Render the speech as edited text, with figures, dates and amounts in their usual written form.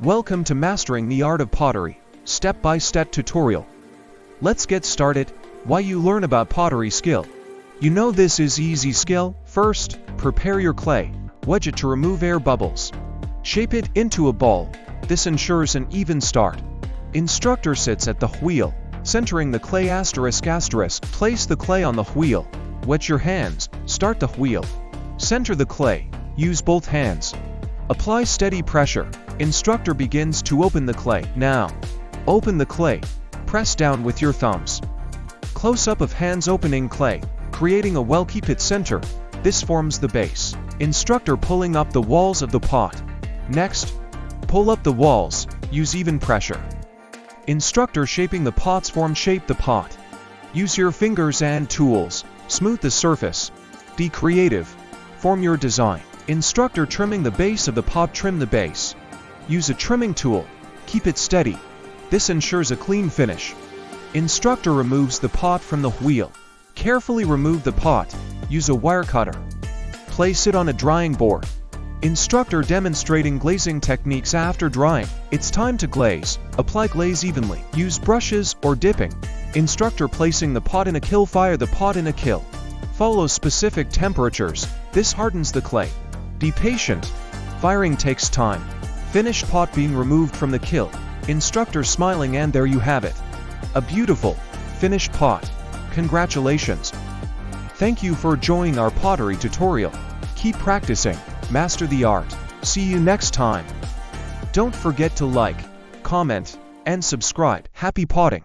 Welcome to Mastering the Art of Pottery, step-by-step tutorial. Let's get started. Why you learn about pottery skill. You know this is easy skill. First, prepare your clay. Wedge it to remove air bubbles. Shape it into a ball. This ensures an even start. Instructor sits at the wheel, centering the clay ***. Place the clay on the wheel. Wet your hands. Start the wheel. Center the clay. Use both hands. Apply steady pressure. Instructor begins to open the clay. Now, open the clay. Press down with your thumbs. Close-up of hands opening clay, creating a well. Keep it center. This forms the base. Instructor pulling up the walls of the pot. Next, pull up the walls. Use even pressure. Instructor shaping the pot's form. Shape the pot. Use your fingers and tools. Smooth the surface. Be creative. Form your design. Instructor trimming the base of the pot. Trim the base. Use a trimming tool. Keep it steady. This ensures a clean finish. Instructor removes the pot from the wheel. Carefully remove the pot. Use a wire cutter. Place it on a drying board. Instructor demonstrating glazing techniques after drying. It's time to glaze. Apply glaze evenly. Use brushes or dipping. Instructor placing the pot in a kiln. Fire the pot in a kiln. Follow specific temperatures. This hardens the clay. Be patient. Firing takes time. Finished pot being removed from the kiln. Instructor smiling, and there you have it. A beautiful, finished pot. Congratulations. Thank you for joining our pottery tutorial. Keep practicing. Master the art. See you next time. Don't forget to like, comment, and subscribe. Happy potting!